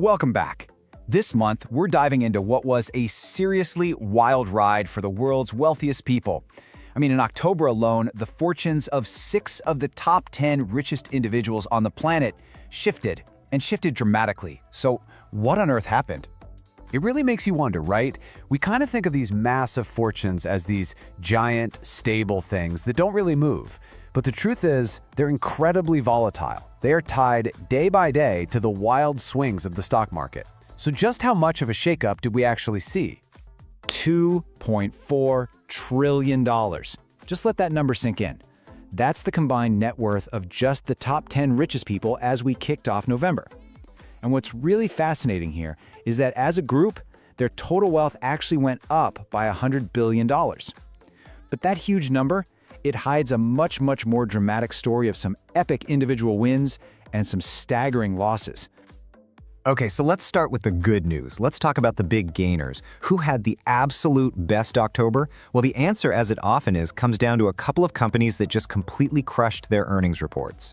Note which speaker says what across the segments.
Speaker 1: Welcome back. This month, we're diving into what was a seriously wild ride for the world's wealthiest people. In October alone, the fortunes of 6 of the top 10 richest individuals on the planet shifted dramatically. So, what on earth happened?
Speaker 2: It really makes you wonder, right? We kind of think of these massive fortunes as these giant, stable things that don't really move. But the truth is, they're incredibly volatile. They are tied day by day to the wild swings of the stock market. So just how much of a shakeup did we actually see?
Speaker 1: $2.4 trillion. Just let that number sink in. That's the combined net worth of just the top 10 richest people as we kicked off November. And what's really fascinating here is that as a group, their total wealth actually went up by $100 billion. But that huge number, it hides a much more dramatic story of some epic individual wins and some staggering losses.
Speaker 3: Okay, so let's start with the good news. Let's talk about the big gainers. Who had the absolute best October? Well, the answer, as it often is, comes down to a couple of companies that just completely crushed their earnings reports.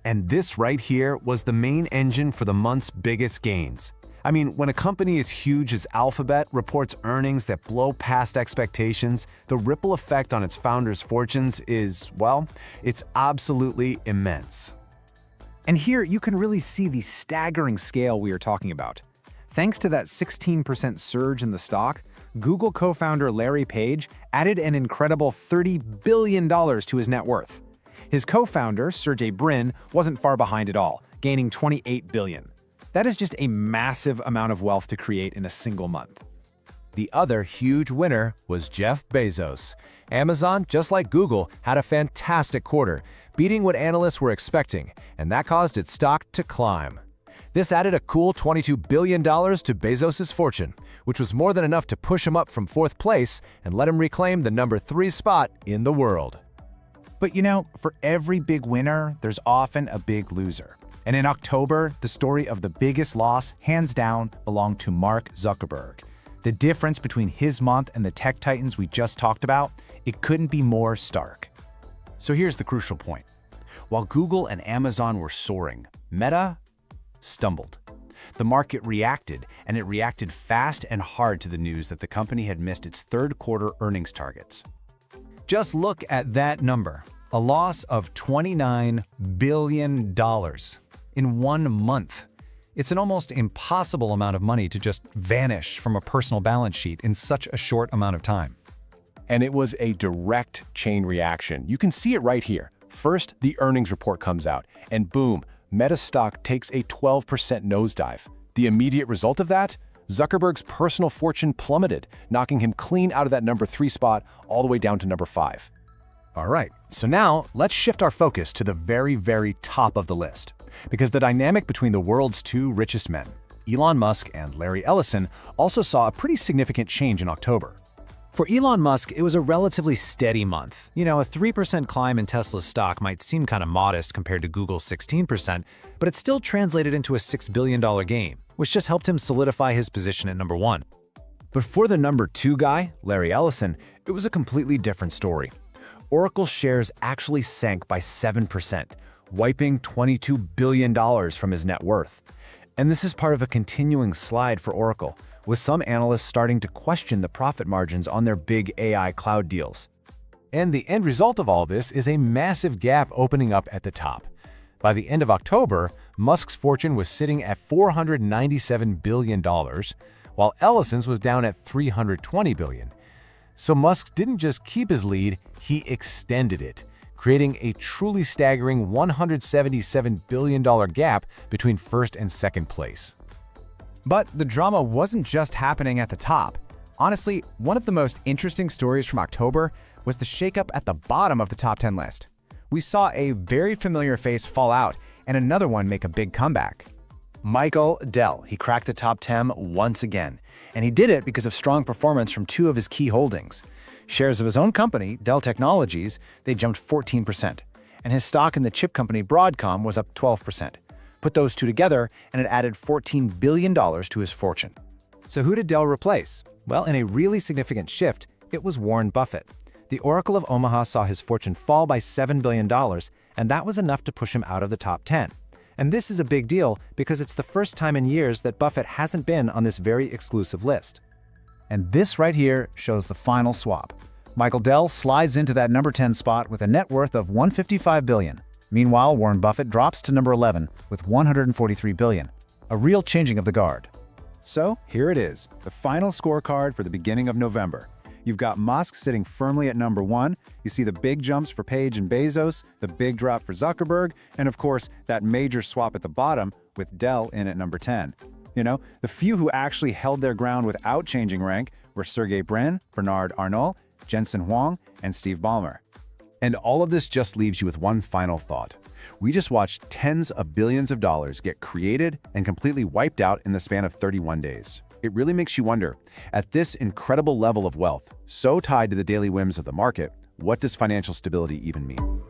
Speaker 2: And this right here was the main engine for the month's biggest gains. When a company as huge as Alphabet reports earnings that blow past expectations, the ripple effect on its founders' fortunes is, well, it's absolutely immense.
Speaker 1: And here you can really see the staggering scale we are talking about. Thanks to that 16% surge in the stock, Google co-founder Larry Page added an incredible $30 billion to his net worth. His co-founder, Sergey Brin, wasn't far behind at all, gaining $28 billion. That is just a massive amount of wealth to create in a single month.
Speaker 2: The other huge winner was Jeff Bezos. Amazon, just like Google, had a fantastic quarter, beating what analysts were expecting, and that caused its stock to climb. This added a cool $22 billion to Bezos' fortune, which was more than enough to push him up from 4th place and let him reclaim the number 3 spot in the world.
Speaker 1: But for every big winner, there's often a big loser. And in October, the story of the biggest loss, hands down, belonged to Mark Zuckerberg. The difference between his month and the tech titans we just talked about, it couldn't be more stark. So here's the crucial point. While Google and Amazon were soaring, Meta stumbled. The market reacted, and it reacted fast and hard to the news that the company had missed its third-quarter earnings targets. Just look at that number, a loss of $29 billion in 1 month. It's an almost impossible amount of money to just vanish from a personal balance sheet in such a short amount of time.
Speaker 4: And it was a direct chain reaction. You can see it right here. First, the earnings report comes out, and boom, Meta stock takes a 12% nosedive. The immediate result of that? Zuckerberg's personal fortune plummeted, knocking him clean out of that number 3 spot all the way down to number 5.
Speaker 1: All right, so now let's shift our focus to the very top of the list. Because the dynamic between the world's 2 richest men, Elon Musk and Larry Ellison, also saw a pretty significant change in October. For Elon Musk, it was a relatively steady month. A 3% climb in Tesla's stock might seem kind of modest compared to Google's 16%, but it still translated into a $6 billion gain, which just helped him solidify his position at number 1. But for the number 2 guy, Larry Ellison, it was a completely different story. Oracle shares actually sank by 7%, wiping $22 billion from his net worth. And this is part of a continuing slide for Oracle, with some analysts starting to question the profit margins on their big AI cloud deals.
Speaker 2: And the end result of all this is a massive gap opening up at the top. By the end of October, Musk's fortune was sitting at $497 billion, while Ellison's was down at $320 billion. So Musk didn't just keep his lead, he extended it, creating a truly staggering $177 billion gap between 1st and 2nd place.
Speaker 1: But the drama wasn't just happening at the top. Honestly, one of the most interesting stories from October was the shakeup at the bottom of the top 10 list. We saw a very familiar face fall out and another one make a big comeback. Michael Dell, he cracked the top 10 once again, and he did it because of strong performance from 2 of his key holdings. Shares of his own company, Dell Technologies, they jumped 14%, and his stock in the chip company Broadcom was up 12%. Put those 2 together, and it added $14 billion to his fortune.
Speaker 2: So who did Dell replace? Well, in a really significant shift, it was Warren Buffett. The Oracle of Omaha saw his fortune fall by $7 billion, and that was enough to push him out of the top 10.
Speaker 3: And this is a big deal because it's the first time in years that Buffett hasn't been on this very exclusive list.
Speaker 1: And this right here shows the final swap. Michael Dell slides into that number 10 spot with a net worth of $155 billion. Meanwhile, Warren Buffett drops to number 11 with $143 billion. A real changing of the guard.
Speaker 2: So here it is, the final scorecard for the beginning of November. You've got Musk sitting firmly at number 1. You see the big jumps for Page and Bezos, the big drop for Zuckerberg, and of course, that major swap at the bottom with Dell in at number 10. You know, the few who actually held their ground without changing rank were Sergey Brin, Bernard Arnault, Jensen Huang, and Steve Ballmer. And all of this just leaves you with one final thought. We just watched tens of billions of dollars get created and completely wiped out in the span of 31 days. It really makes you wonder, at this incredible level of wealth, so tied to the daily whims of the market, what does financial stability even mean?